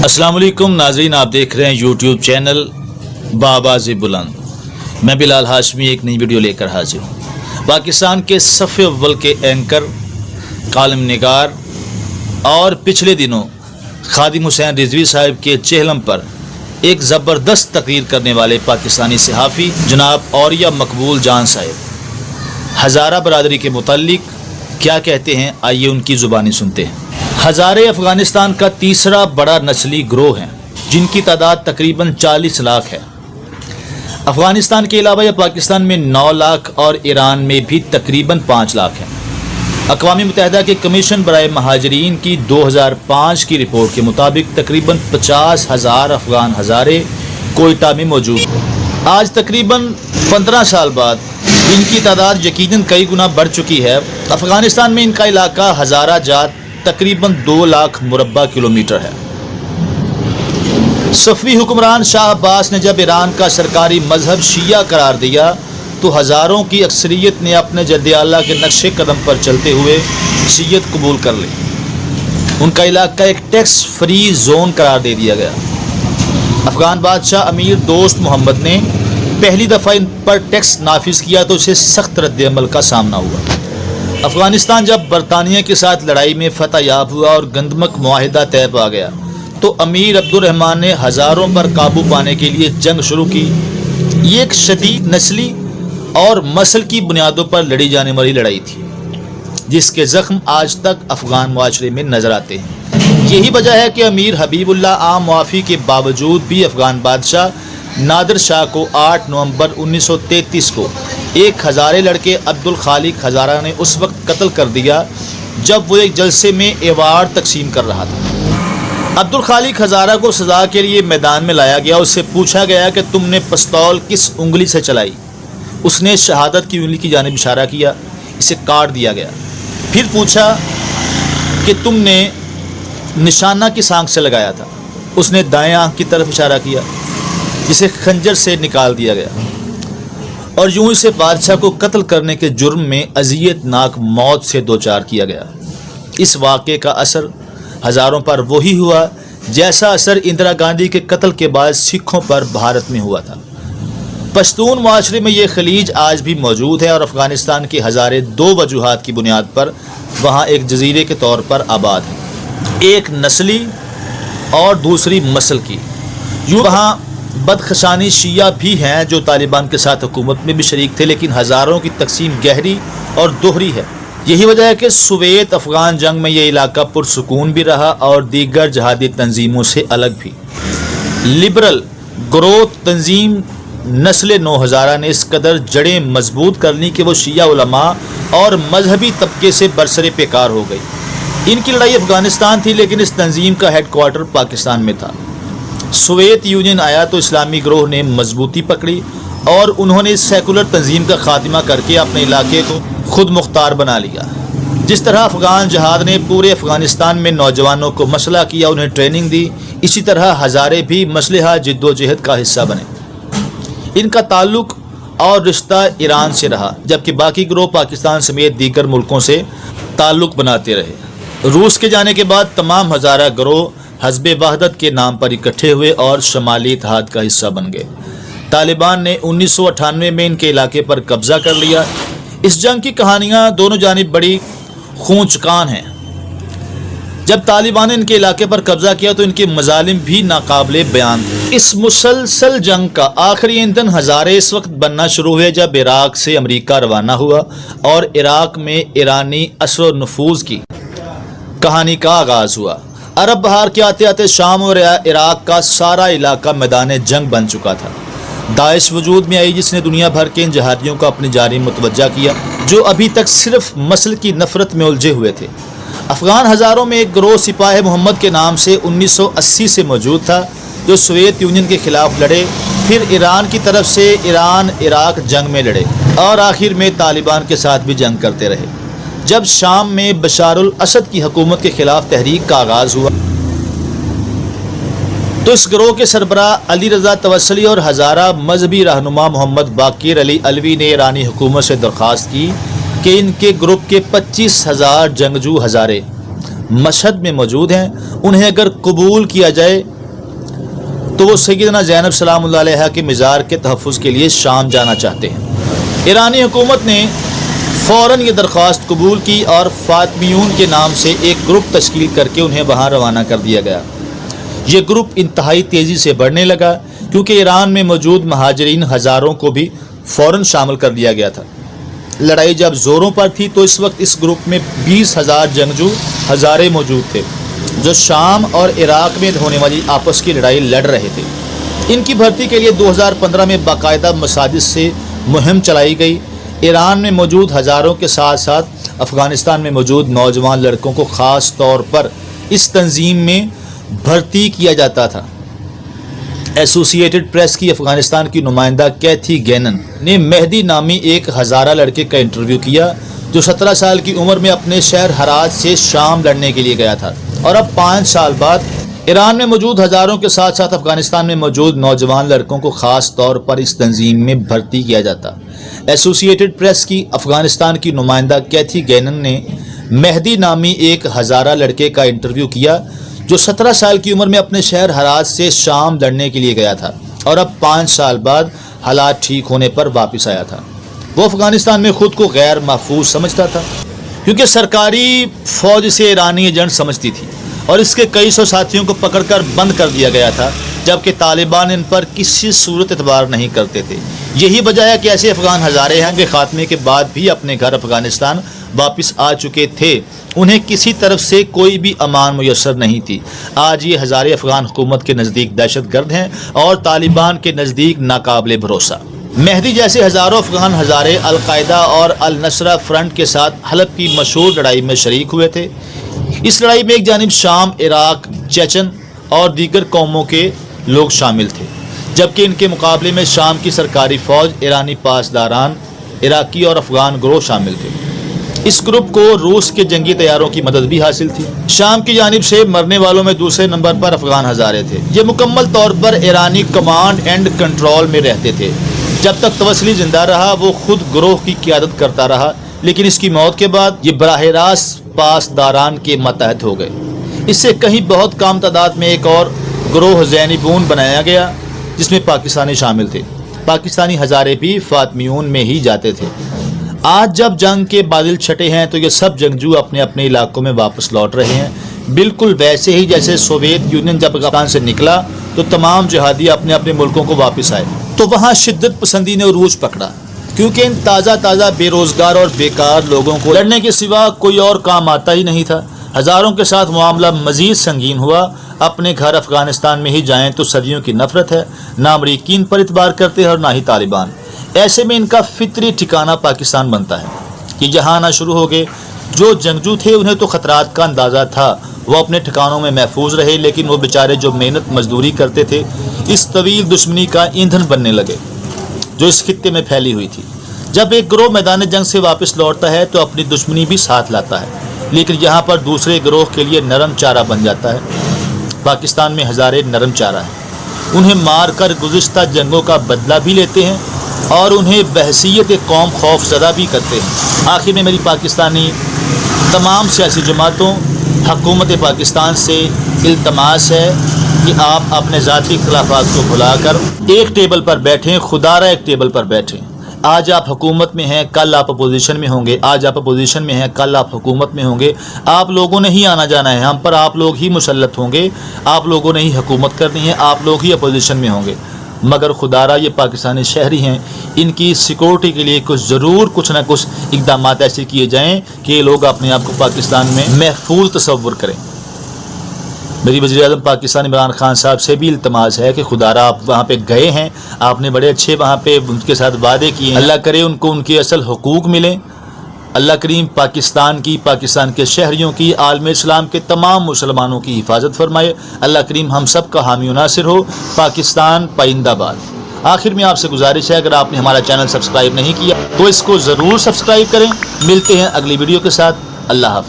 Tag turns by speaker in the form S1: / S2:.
S1: अस्सलाम वालेकुम नाज़रीन, आप देख रहे हैं यूट्यूब चैनल बाबाज़ बुलंद। मैं बिलाल हाशमी एक नई वीडियो लेकर हाजिर हूँ। पाकिस्तान के सफ़े अव्वल के एंकर, कालम निगार और पिछले दिनों खादिम हुसैन रिजवी साहब के चेहलम पर एक ज़बरदस्त तकरीर करने वाले पाकिस्तानी सहाफ़ी जनाब औरिया मकबूल जान साहब हज़ारा बरादरी के मुताल्लिक क्या कहते हैं, आइए उनकी ज़ुबानी सुनते हैं। हज़ारे अफ़गानिस्तान का तीसरा बड़ा नस्ली ग्रोह है जिनकी तादाद तकरीबन 40 लाख है। अफ़गानिस्तान के अलावा यह पाकिस्तान में 9 लाख और ईरान में भी तकरीबन 5 लाख है। अक़वाम मुत्तहिदा के कमीशन बराए महाजरीन की 2005 की रिपोर्ट के मुताबिक तकरीबन 50,000 अफ़गान हज़ारे कोयटा में मौजूद हैं। आज तकरीबन 15 साल बाद इनकी तादाद यकीनन कई गुना बढ़ चुकी है। अफ़गानिस्तान में इनका इलाका हज़ारा जात तकरीबन 2 लाख मुरब्बा किलोमीटर है। सफ़वी हुक्मरान शाह अब्बास ने जब ईरान का सरकारी मजहब शिया करार दिया तो हज़ारों की अक्सरियत ने अपने जद्द आला के नक्शे कदम पर चलते हुए शियत कबूल कर ली। उनका इलाका एक टैक्स फ्री जोन करार दे दिया गया। अफ़गान बादशाह अमीर दोस्त मोहम्मद ने पहली दफ़ा इन पर टैक्स नाफिज किया तो उसे सख्त रद्द-ए-अमल का सामना हुआ। अफ़गानिस्तान जब बरतानिया के साथ लड़ाई में फतह याब हुआ और गंदमक मुआहिदा तय पा गया तो अमीर अब्दुर्रहमान ने हज़ारों पर काबू पाने के लिए जंग शुरू की। ये एक शदीद नस्ली और मसल की बुनियादों पर लड़ी जाने वाली लड़ाई थी जिसके ज़ख्म आज तक अफ़गान मुआशरे में नज़र आते हैं। यही वजह है कि अमीर हबीबुल्लाह आम मुआफ़ी के बावजूद भी अफ़गान बादशाह नादिर शाह को 8 नवंबर 1933 को एक हज़ारे लड़के अब्दुल खालिक हज़ारा ने उस वक्त कत्ल कर दिया जब वो एक जलसे में एवार्ड तकसीम कर रहा था। अब्दुल खालिक हज़ारा को सज़ा के लिए मैदान में लाया गया। उससे पूछा गया कि तुमने पिस्तौल किस उंगली से चलाई। उसने शहादत की उंगली की जानिब इशारा किया, इसे काट दिया गया। फिर पूछा कि तुमने निशाना किस आंख से लगाया था। उसने दाएं आंख की तरफ इशारा किया, जिसे खंजर से निकाल दिया गया और यूं इसे बादशाह को कत्ल करने के जुर्म में अज़ियतनाक मौत से दोचार किया गया। इस वाक़े का असर हज़ारों पर वही हुआ जैसा असर इंदिरा गांधी के कत्ल के बाद सिखों पर भारत में हुआ था। पश्तून माशरे में ये खलीज आज भी मौजूद है और अफ़गानिस्तान के हज़ारे 2 वजूहात की बुनियाद पर वहाँ एक जजीरे के तौर पर आबाद है, एक नस्ली और दूसरी मसल की। यूँ वहाँ बदखशानी शिया भी हैं जो तालिबान के साथ हुकूमत में भी शरीक थे, लेकिन हज़ारों की तकसीम गहरी और दोहरी है। यही वजह है कि सोवियत अफ़गान जंग में यह इलाका पुरसुकून भी रहा और दीगर जहादी तंजीमों से अलग भी। लिबरल ग्रोथ तंजीम नस्ल 9 हज़ारा ने इस कदर जड़ें मजबूत कर ली कि वो शिया उलमा और मजहबी तबके से बरसरे पेकार हो गई। इनकी लड़ाई अफ़गानिस्तान थी लेकिन इस तंजीम का हेड क्वार्टर पाकिस्तान में था। सोवियत यूनियन आया तो इस्लामी ग्रोह ने मजबूती पकड़ी और उन्होंने इस सेकुलर तंजीम का खात्मा करके अपने इलाके को खुद मुख्तार बना लिया। जिस तरह अफ़गान जहाद ने पूरे अफ़गानिस्तान में नौजवानों को मसला किया, उन्हें ट्रेनिंग दी, इसी तरह हज़ारे भी मसलहा जिद्दोजहद का हिस्सा बने। इनका ताल्लुक और रिश्ता ईरान से रहा जबकि बाकी ग्रोह पाकिस्तान समेत दीगर मुल्कों से ताल्लुक बनाते रहे। रूस के जाने के बाद तमाम हज़ारा ग्रोह हज़्ब वहदत के नाम पर इकट्ठे हुए और शमाली इत्तेहाद का हिस्सा बन गए। तालिबान ने 1998 में इनके इलाके पर कब्ज़ा कर लिया। इस जंग की कहानियाँ दोनों जानिब बड़ी खूंचकान हैं। जब तालिबान ने इनके इलाके पर कब्ज़ा किया तो इनके मजालिम भी नाकाबिले बयान थे। इस मुसलसल जंग का आखिरी ईंधन हज़ारे इस वक्त बनना शुरू हुए जब इराक से अमरीका रवाना हुआ और इराक में ईरानी असर नफूज की कहानी का आगाज़ हुआ। अरब बहार के आते आते शाम और इराक का सारा इलाका मैदान जंग बन चुका था। दाइश वजूद में आई जिसने दुनिया भर के इन जहादियों को अपनी जानिब मुतवज्जा किया जो अभी तक सिर्फ मसल की नफरत में उलझे हुए थे। अफ़गान हज़ारों में एक ग्रोह सिपाही मोहम्मद के नाम से 1980 से मौजूद था जो सोवियत यूनियन के खिलाफ लड़े, फिर ईरान की तरफ से ईरान इराक जंग में लड़े और आखिर में तालिबान के साथ भी जंग करते रहे। जब शाम में बशारुल असद की हुकूमत के खिलाफ तहरीक का आगाज़ हुआ तो इस ग्रोह के सरबरा अली रज़ा तवस्सली और हज़ारा मजहबी रहनुमा मोहम्मद बाकिर अली अलवी ने ईरानी हुकूमत से दरख्वास्त की कि इनके ग्रुप के 25,000 जंगजू हज़ारे मशहद में मौजूद हैं, उन्हें अगर कबूल किया जाए तो वो सैयदना ज़ैनब सलामुल्लाह अलैहा के मज़ार के तहफ़्फ़ुज़ के लिए शाम जाना चाहते हैं। ईरानी हुकूमत ने फ़ौरन ये दरख्वास्त कबूल की और फ़ातिमियून के नाम से एक ग्रुप तश्कील करके उन्हें वहाँ रवाना कर दिया गया। ये ग्रुप इंतहाई तेज़ी से बढ़ने लगा क्योंकि ईरान में मौजूद महाजरीन हज़ारों को भी फ़ौरन शामिल कर दिया गया था। लड़ाई जब ज़ोरों पर थी तो इस वक्त इस ग्रुप में 20,000 जंगजू हज़ारे मौजूद थे जो शाम और इराक़ में होने वाली आपस की लड़ाई लड़ रहे थे। इनकी भर्ती के लिए 2015 में बाकायदा मसाजिद से मुहिम चलाई गई। ईरान में मौजूद हज़ारों के साथ साथ अफ़गानिस्तान में मौजूद नौजवान लड़कों को ख़ास तौर पर इस तंजीम में भर्ती किया जाता था। एसोसिएटेड प्रेस की अफ़गानिस्तान की नुमाइंदा कैथी गैनन ने मेहदी नामी एक हज़ारा लड़के का इंटरव्यू किया जो 17 साल की उम्र में अपने शहर हरात से शाम लड़ने के लिए गया था और अब 5 साल बाद ईरान में मौजूद हज़ारों के साथ साथ अफ़गानिस्तान में मौजूद नौजवान लड़कों को ख़ास तौर पर इस तंजीम में भर्ती किया जाता। एसोसिएटेड प्रेस की अफ़गानिस्तान की नुमाइंदा कैथी गैनन ने मेहदी नामी एक हज़ारा लड़के का इंटरव्यू किया जो 17 साल की उम्र में अपने शहर हरात से शाम लड़ने के लिए गया था और अब 5 साल बाद हालात ठीक होने पर वापस आया था। वो अफ़गानिस्तान में ख़ुद को गैर महफूज समझता था क्योंकि सरकारी फ़ौज से ईरानी एजेंट समझती थी और इसके कई सौ साथियों को पकड़कर बंद कर दिया गया था, जबकि तालिबान इन पर किसी सूरत एतबार नहीं करते थे। यही वजह है कि ऐसे अफ़गान हज़ारे हैं कि खात्मे के बाद भी अपने घर अफ़गानिस्तान वापस आ चुके थे, उन्हें किसी तरफ से कोई भी अमान मुयस्सर नहीं थी। आज ये हज़ारे अफ़गान हुकूमत के नज़दीक दहशतगर्द हैं और तालिबान के नज़दीक नाकाबिले भरोसा। मेहदी जैसे हज़ारों अफ़गान हज़ारे अल-कायदा और अल-नसरा फ्रंट के साथ हलब की मशहूर लड़ाई में शरीक हुए थे। इस लड़ाई में एक जानिब शाम, इराक़, चेचन और दीगर कौमों के लोग शामिल थे, जबकि इनके मुकाबले में शाम की सरकारी फ़ौज, ईरानी पासदारान, इराकी और अफ़गान गिरोह शामिल थे। इस ग्रुप को रूस के जंगी तैयारों की मदद भी हासिल थी। शाम की जानिब से मरने वालों में दूसरे नंबर पर अफ़गान हज़ारे थे। ये मुकम्मल तौर पर ईरानी कमांड एंड कंट्रोल में रहते थे। जब तक तवस्ली जिंदा रहा वो खुद गिरोह की क़ियादत करता रहा, लेकिन इसकी मौत के बाद ये बराह रास्त पासदारान के मतहत हो गए। इससे कहीं बहुत कम तादाद में एक और गिरोह ज़ैनिबून बनाया गया जिसमें पाकिस्तानी शामिल थे। पाकिस्तानी हज़ारे भी फ़ातिमियून में ही जाते थे। आज जब जंग के बादल छटे हैं तो ये सब जंगजू अपने अपने इलाकों में वापस लौट रहे हैं, बिल्कुल वैसे ही जैसे सोवियत यूनियन जब अफगानिस्तान से निकला तो तमाम जिहादी अपने अपने मुल्कों को वापस आए तो वहाँ शिद्दत पसंदी ने उरूज पकड़ा, क्योंकि इन ताज़ा बेरोज़गार और बेकार लोगों को लड़ने के सिवा कोई और काम आता ही नहीं था। हज़ारों के साथ मामला मज़ीद संगीन हुआ। अपने घर अफ़गानिस्तान में ही जाएं तो सदियों की नफ़रत है, ना अमरीकीन पर इतबार करते हैं और ना ही तालिबान। ऐसे में इनका फितरी ठिकाना पाकिस्तान बनता है कि जहाँ ना शुरू हो गए। जो जंगजू थे उन्हें तो ख़तरात का अंदाज़ा था, वो अपने ठिकानों में महफूज रहे, लेकिन वो बेचारे जो मेहनत मजदूरी करते थे इस तवील दुश्मनी का ईंधन बनने लगे जो इस खित्ते में फैली हुई थी। जब एक गिरोह मैदान जंग से वापस लौटता है तो अपनी दुश्मनी भी साथ लाता है, लेकिन यहाँ पर दूसरे गिरोह के लिए नरम चारा बन जाता है। पाकिस्तान में हज़ारे नरम चारा है, उन्हें मार कर गुज़िश्ता जंगों का बदला भी लेते हैं और उन्हें बहसीयत कौम खौफज़दा भी करते हैं। आखिर में मेरी पाकिस्तानी तमाम सियासी जमातों, हुकूमत पाकिस्तान से इल्तमास है कि आप अपने ज़ाती इख्तिलाफ़ात को भुलाकर एक टेबल पर बैठें, खुदारा एक टेबल पर बैठें। आज आप हुकूमत में हैं, कल आप अपोजिशन में होंगे। आज आप अपोजिशन में हैं, कल आप हुकूमत में होंगे। आप लोगों ने ही आना जाना है, हम पर आप लोग ही मुसल्लत होंगे, आप लोगों ने ही हुकूमत करनी है, आप लोग ही अपोजिशन में होंगे। मगर खुदारा ये पाकिस्तानी शहरी हैं, इनकी सिक्योरिटी के लिए कुछ ना कुछ इक़दाम ऐसे किए जाएँ कि ये लोग अपने आप को पाकिस्तान में महफूज तसव्वुर करें। मेरी वज़ीर-ए-आज़म पाकिस्तान इमरान खान साहब से भी इल्तमास है कि खुदारा आप वहाँ पे गए हैं, आपने बड़े अच्छे वहाँ पे उनके साथ वादे किए हैं, अल्लाह करे उनको उनके असल हुकूक मिलें। अल्लाह करीम पाकिस्तान की, पाकिस्तान के शहरियों की, आलम इस्लाम के तमाम मुसलमानों की हिफाजत फरमाए। अल्लाह करीम हम सब का हामी नासिर हो। पाकिस्तान पाइंदाबाद। आखिर में आपसे गुजारिश है, अगर आपने हमारा चैनल सब्सक्राइब नहीं किया तो इसको ज़रूर सब्सक्राइब करें। मिलते हैं अगली वीडियो के साथ। अल्लाह हाफ़िज़।